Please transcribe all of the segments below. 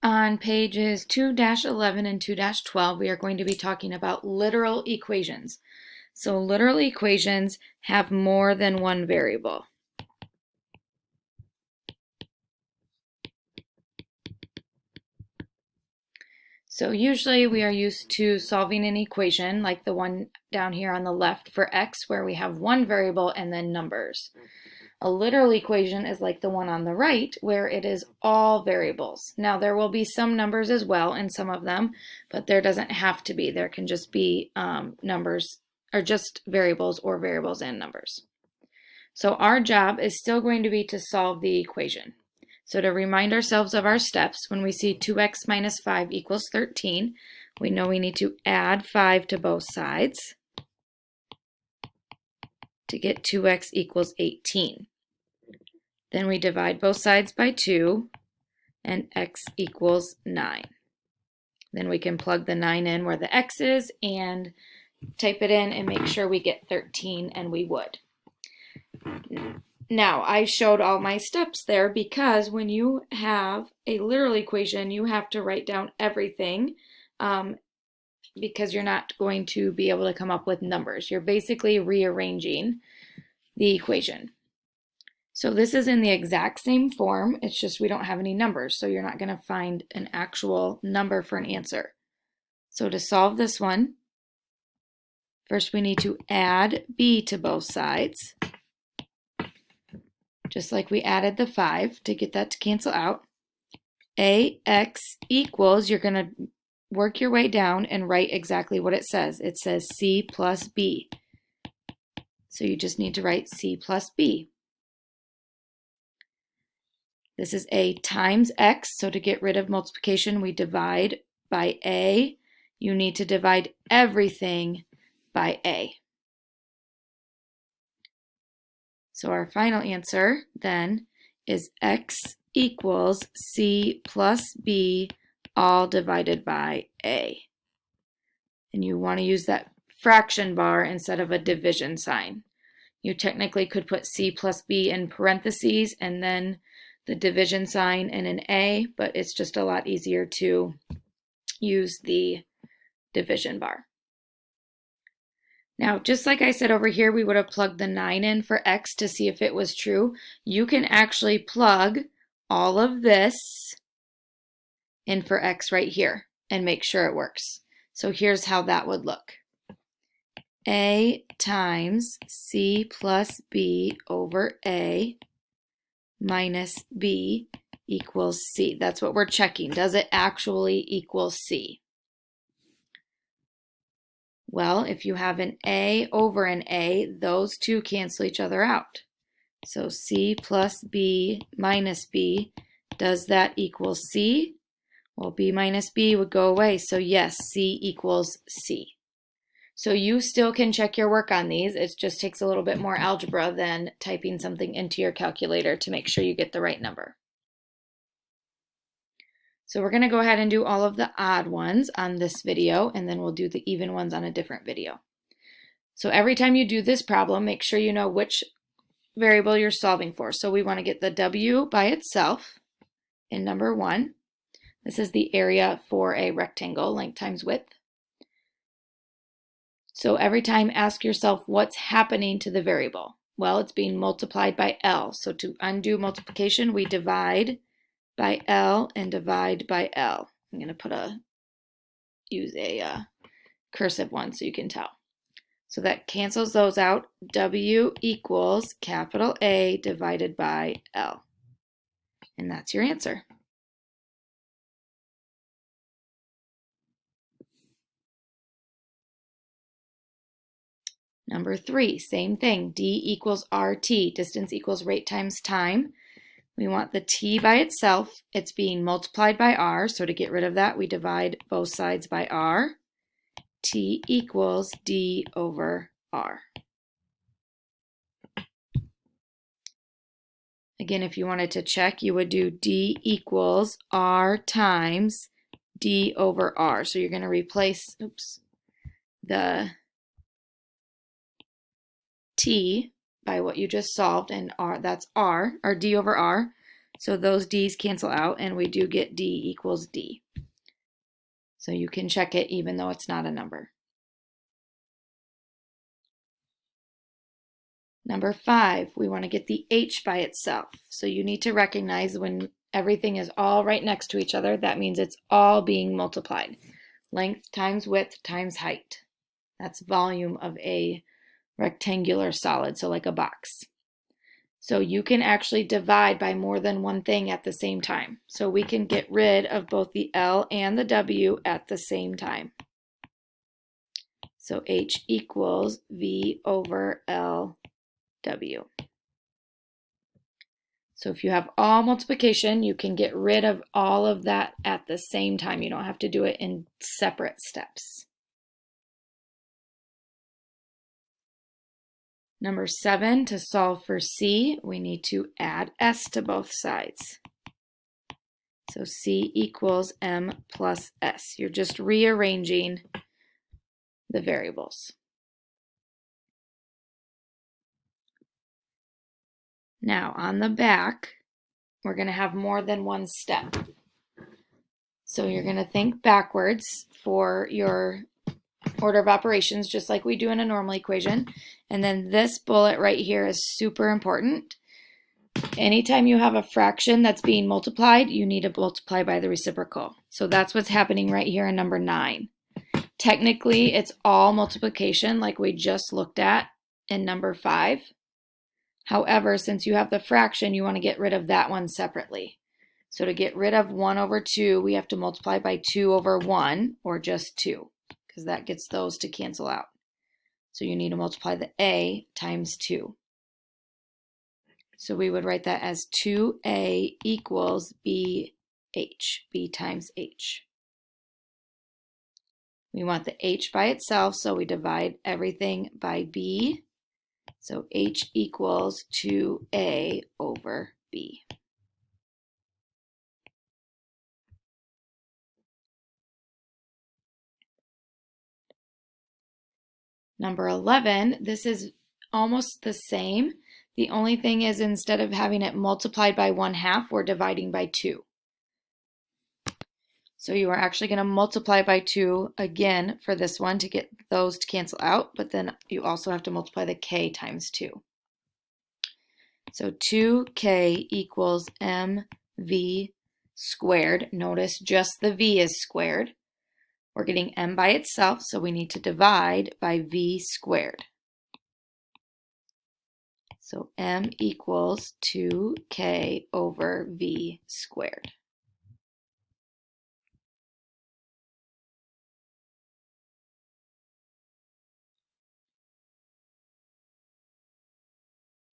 On pages 2-11 and 2-12, we are going to be talking about literal equations. So literal equations have more than one variable. So usually we are used to solving an equation like the one down here on the left for x, where we have one variable and then numbers. A literal equation is like the one on the right, where it is all variables. Now there will be some numbers as well in some of them, but there doesn't have to be. There can just be numbers, or just variables, or variables and numbers. So our job is still going to be to solve the equation. So to remind ourselves of our steps, when we see 2x minus 5 equals 13, we know we need to add 5 to both sides to get 2x equals 18. Then we divide both sides by 2, and x equals 9. Then we can plug the 9 in where the x is and type it in and make sure we get 13, and we would. Now, I showed all my steps there because when you have a literal equation, you have to write down everything because you're not going to be able to come up with numbers. You're basically rearranging the equation. So this is in the exact same form, it's just we don't have any numbers, so you're not going to find an actual number for an answer. So to solve this one, first we need to add b to both sides, just like we added the 5 to get that to cancel out. Ax equals, you're going to work your way down and write exactly what it says. It says c plus b. So you just need to write c plus b. This is a times x, so to get rid of multiplication, we divide by a. You need to divide everything by a. So our final answer then is x equals c plus b all divided by a. And you want to use that fraction bar instead of a division sign. You technically could put c plus b in parentheses and then the division sign and an a, but it's just a lot easier to use the division bar. Now, just like I said over here, we would have plugged the 9 in for x to see if it was true. You can actually plug all of this in for x right here and make sure it works. So here's how that would look. A times c plus b over a minus b equals c. That's what we're checking. Does it actually equal c? Well, if you have an a over an a, those two cancel each other out. So c plus b minus b, does that equal c? Well, b minus b would go away, so yes, c equals c. So you still can check your work on these. It just takes a little bit more algebra than typing something into your calculator to make sure you get the right number. So we're going to go ahead and do all of the odd ones on this video, and then we'll do the even ones on a different video. So every time you do this problem, make sure you know which variable you're solving for. So we want to get the w by itself in number 1. This is the area for a rectangle, length times width. So every time ask yourself what's happening to the variable. Well, it's being multiplied by L. So to undo multiplication, we divide by L and divide by L. I'm going to use a cursive one so you can tell. So that cancels those out. W equals capital A divided by L. And that's your answer. Number 3, same thing. D equals RT. Distance equals rate times time. We want the t by itself. It's being multiplied by r, so to get rid of that, we divide both sides by r. T equals d over r. Again, if you wanted to check, you would do d equals r times d over r. So you're going to replace the t by what you just solved, and r, that's r, or d over r. So those D's cancel out and we do get D equals D. So you can check it even though it's not a number. Number 5, we want to get the H by itself. So you need to recognize when everything is all right next to each other, that means it's all being multiplied. Length times width times height. That's volume of a rectangular solid, so like a box. So you can actually divide by more than one thing at the same time. So we can get rid of both the L and the W at the same time. So H equals V over L W. So if you have all multiplication, you can get rid of all of that at the same time. You don't have to do it in separate steps. Number 7, to solve for C, we need to add S to both sides. So C equals M plus S. You're just rearranging the variables. Now on the back, we're going to have more than one step. So you're going to think backwards for your order of operations, just like we do in a normal equation. And then this bullet right here is super important. Anytime you have a fraction that's being multiplied, you need to multiply by the reciprocal. So that's what's happening right here in number 9. Technically, it's all multiplication like we just looked at in number 5. However, since you have the fraction, you want to get rid of that one separately. So to get rid of 1 over 2, we have to multiply by 2 over 1, or just 2, because that gets those to cancel out. So you need to multiply the A times 2. So we would write that as 2A equals BH, B times H. We want the H by itself, so we divide everything by B. So H equals 2A over B. Number 11, this is almost the same. The only thing is instead of having it multiplied by 1/2, we're dividing by 2. So you are actually going to multiply by 2 again for this one to get those to cancel out, but then you also have to multiply the K times 2. So 2K equals MV squared. Notice just the V is squared. We're getting M by itself, so we need to divide by V squared. So M equals 2K over V squared.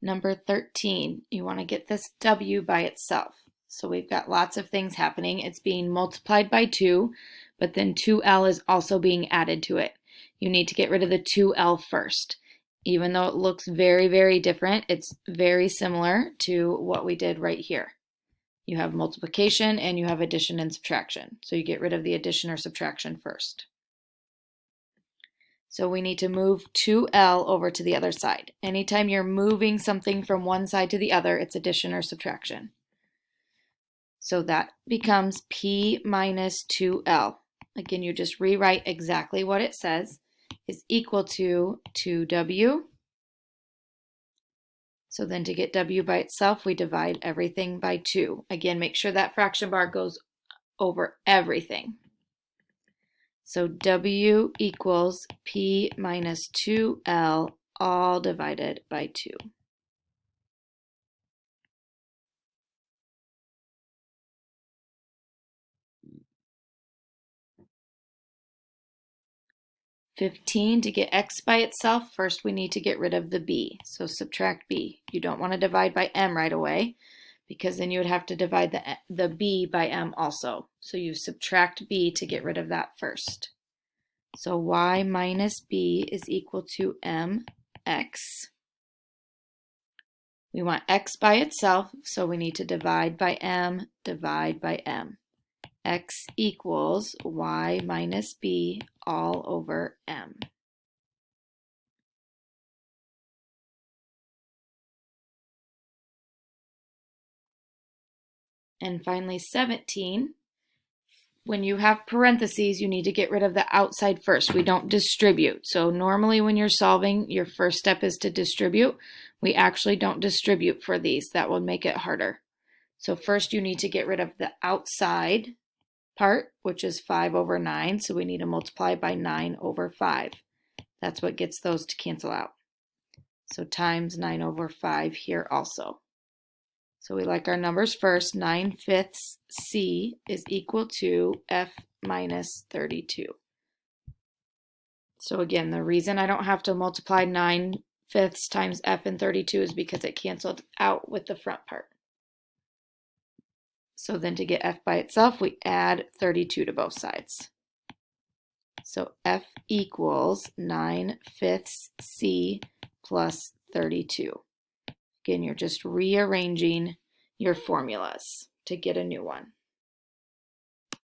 Number 13, you want to get this W by itself. So we've got lots of things happening. It's being multiplied by 2, but then 2L is also being added to it. You need to get rid of the 2L first. Even though it looks very, very different, it's very similar to what we did right here. You have multiplication and you have addition and subtraction. So you get rid of the addition or subtraction first. So we need to move 2L over to the other side. Anytime you're moving something from one side to the other, it's addition or subtraction. So that becomes P minus 2L. Again, you just rewrite exactly what it says, is equal to 2W. So then to get W by itself, we divide everything by 2. Again, make sure that fraction bar goes over everything. So W equals P minus 2L all divided by 2. (15) to get X by itself, first we need to get rid of the B. So subtract B. You don't want to divide by M right away because then you would have to divide the B by M also. So you subtract B to get rid of that first. So Y minus B is equal to MX. We want X by itself, so we need to divide by M, divide by M. X equals Y minus B all over M. And finally 17. When you have parentheses, you need to get rid of the outside first. We don't distribute. So normally when you're solving, your first step is to distribute. We actually don't distribute for these. That will make it harder. So first you need to get rid of the outside part, which is 5 over 9. So we need to multiply by 9 over 5. That's what gets those to cancel out. So times 9 over 5 here also. So we like our numbers first. 9/5 C is equal to F minus 32. So again, the reason I don't have to multiply 9/5 times F and 32 is because it canceled out with the front part. So then to get F by itself, we add 32 to both sides. So F equals 9/5 C plus 32. Again, you're just rearranging your formulas to get a new one.